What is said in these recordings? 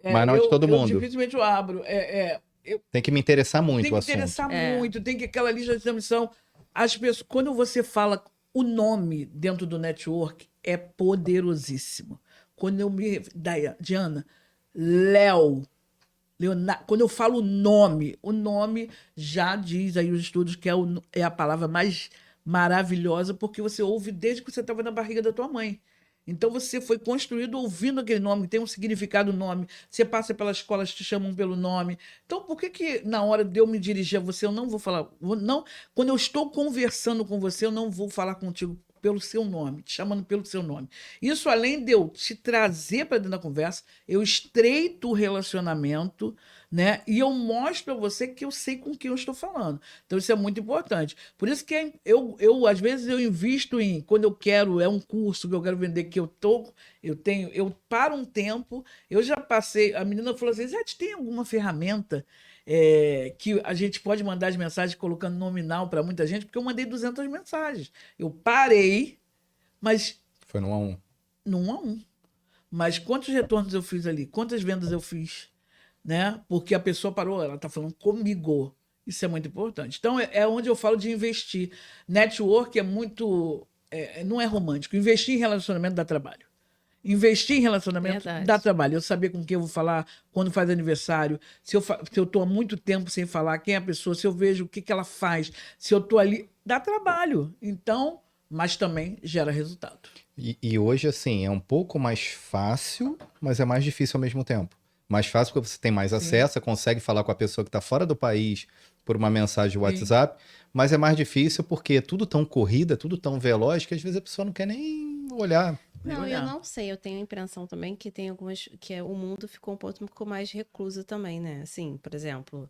Mas não é de todo Eu mundo. dificilmente eu abro. Tem que me interessar muito Tem o que assunto. interessar muito, tem que aquela lista de transmissão. As pessoas, quando você fala o nome dentro do network, é poderosíssimo. Quando eu me. Diana, Léo. Leonardo, quando eu falo o nome já diz aí os estudos que é a palavra mais maravilhosa, porque você ouve desde que você estava na barriga da tua mãe. Então você foi construído ouvindo aquele nome, tem um significado o nome. Você passa pelas escolas, te chamam pelo nome. Então por que que na hora de eu me dirigir a você, eu não vou falar, não, quando eu estou conversando com você, eu não vou falar contigo pelo seu nome, te chamando pelo seu nome. Isso além de eu te trazer para dentro da conversa, eu estreito o relacionamento, né? E eu mostro para você que eu sei com quem eu estou falando. Então isso é muito importante. Por isso que eu às vezes eu invisto em quando eu quero é um curso que eu quero vender que eu paro um tempo. Eu já passei. A menina falou assim: Zé, tem alguma ferramenta que a gente pode mandar as mensagens colocando nominal para muita gente? Porque eu mandei 200 mensagens. Eu parei, mas Foi no 1 a 1. num a um. Mas quantos retornos eu fiz ali? Quantas vendas eu fiz? Né? Porque a pessoa parou, ela está falando comigo. Isso é muito importante. Então, é onde eu falo de investir. Network é muito. Não é romântico. Investir em relacionamento dá trabalho. Investir em relacionamento dá Verdade. trabalho. Eu saber com quem eu vou falar, quando faz aniversário, se eu estou há muito tempo sem falar, quem é a pessoa, se eu vejo o que, que ela faz, se eu estou ali, dá trabalho. Então, mas também gera resultado. E hoje, assim, é um pouco mais fácil, mas é mais difícil ao mesmo tempo. Mais fácil porque você tem mais acesso, você consegue falar com a pessoa que está fora do país por uma mensagem de WhatsApp, mas é mais difícil porque é tudo tão corrida, tudo tão veloz, que às vezes a pessoa não quer nem olhar. Não, eu olhar. não sei, eu tenho a impressão também que tem algumas, o mundo ficou um pouco mais recluso também, né? Assim, por exemplo,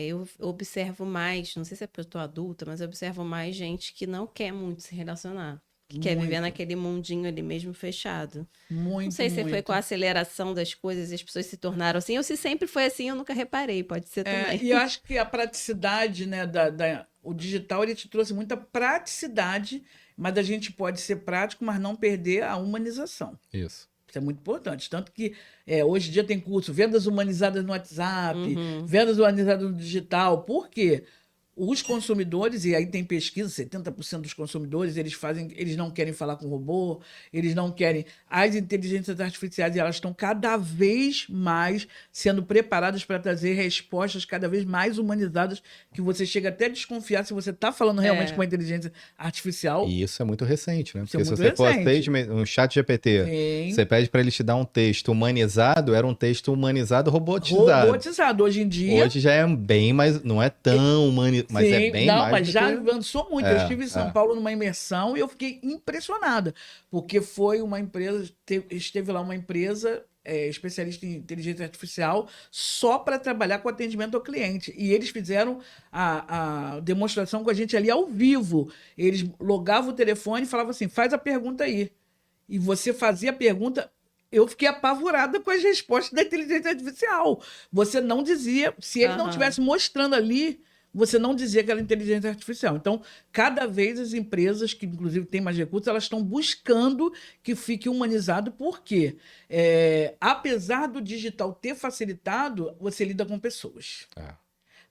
eu observo mais, não sei se é porque eu tô adulta, mas eu observo mais gente que não quer muito se relacionar, que quer viver Muito. naquele mundinho ali mesmo fechado. Não Muito, sei se foi muito. com a aceleração das coisas e as pessoas se tornaram assim, ou se sempre foi assim, eu nunca reparei, pode ser também. E eu acho que a praticidade, né, o digital, ele te trouxe muita praticidade, mas a gente pode ser prático, mas não perder a humanização. Isso. Isso é muito importante. Tanto que hoje em dia tem curso, vendas humanizadas no WhatsApp, Uhum. vendas humanizadas no digital. Por quê? Os consumidores, e aí tem pesquisa, 70% dos consumidores, eles não querem falar com robô, eles não querem. As inteligências artificiais, elas estão cada vez mais sendo preparadas para trazer respostas cada vez mais humanizadas, que você chega até a desconfiar se você está falando realmente com uma inteligência artificial. E isso é muito recente, né? Isso é Porque se muito você for recente. um chat GPT, Sim. você pede para ele te dar um texto humanizado, era um texto humanizado robotizado. Robotizado. Hoje em dia. Hoje já é bem mais, não é tão humanizado, mas é Sim, bem não, mais mas do já que... avançou muito. Eu estive em São Paulo numa imersão e eu fiquei impressionada, porque foi uma empresa, esteve lá uma empresa especialista em inteligência artificial só para trabalhar com atendimento ao cliente. E eles fizeram a demonstração com a gente ali ao vivo. Eles logavam o telefone e falavam assim: faz a pergunta aí. E você fazia a pergunta. Eu fiquei apavorada com as respostas da inteligência artificial. Você não dizia, se ele não Aham. estivesse mostrando ali, você não dizia que era inteligência artificial. Então, cada vez as empresas, que inclusive têm mais recursos, elas estão buscando que fique humanizado, porque apesar do digital ter facilitado, você lida com pessoas.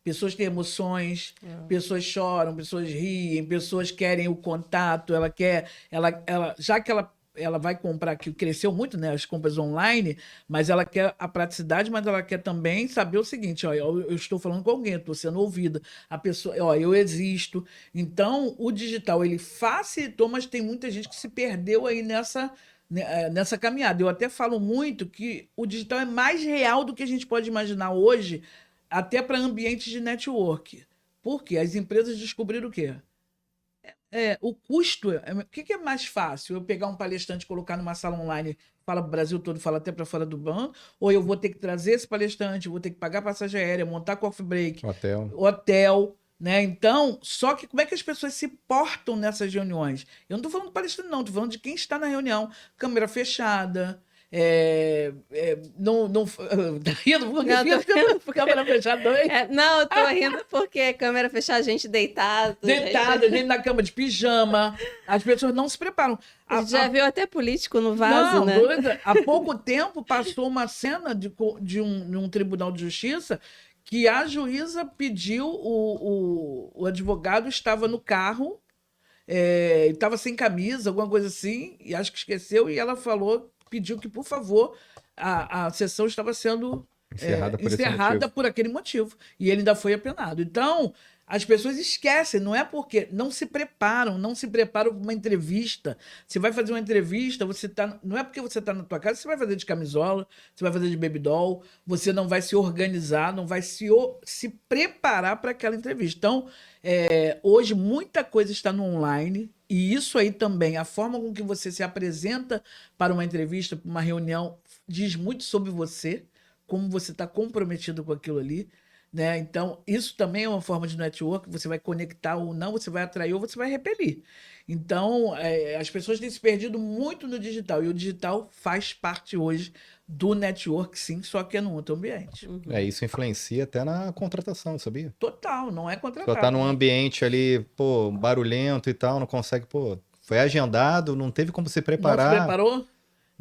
Pessoas têm emoções, pessoas choram, pessoas riem, pessoas querem o contato, já que ela vai comprar, que cresceu muito, né, as compras online, mas ela quer a praticidade, mas ela quer também saber o seguinte: ó, eu estou falando com alguém, eu estou sendo ouvida, a pessoa, ó, eu existo. Então, o digital, ele facilitou, mas tem muita gente que se perdeu aí nessa caminhada. Eu até falo muito que o digital é mais real do que a gente pode imaginar hoje, até para ambientes de network. Por quê? As empresas descobriram o quê? O custo. O que é mais fácil? Eu pegar um palestrante e colocar numa sala online, fala para o Brasil todo, fala até para fora do banco, ou eu vou ter que trazer esse palestrante, vou ter que pagar passagem aérea, montar coffee break, hotel, né? Então, só que como é que as pessoas se portam nessas reuniões? Eu não estou falando do palestrante, não, estou falando de quem está na reunião. Câmera fechada, não, tá rindo porque Não, tô rindo por câmera fechada também? Não, eu tô rindo porque câmera fechada, a gente deitado. Deitada, gente na cama de pijama. As pessoas não se preparam. A gente já viu até político no vaso, Não, né? doida. Há pouco tempo passou uma cena de um tribunal de justiça que a juíza pediu, o advogado estava no carro, estava sem camisa, alguma coisa assim, e acho que esqueceu, e ela falou, pediu que, por favor, a sessão estava sendo Encerrada por esse encerrada motivo. por aquele motivo. E ele ainda foi apenado. Então, as pessoas esquecem, não é porque não se preparam para uma entrevista. Você vai fazer uma entrevista, não é porque você está na tua casa, você vai fazer de camisola, você vai fazer de baby doll, você não vai se organizar, não vai se preparar para aquela entrevista. Então, hoje muita coisa está no online, e isso aí também, a forma com que você se apresenta para uma entrevista, para uma reunião, diz muito sobre você, como você está comprometido com aquilo ali, né? Então, isso também é uma forma de network, você vai conectar ou não, você vai atrair ou você vai repelir. Então, as pessoas têm se perdido muito no digital, e o digital faz parte hoje do network, sim, só que é num outro ambiente. Isso influencia até na contratação, sabia? Total, não é Só contratado. tá num ambiente ali, pô, barulhento e tal, não consegue, pô, foi agendado, não teve como se Não se preparar. preparou?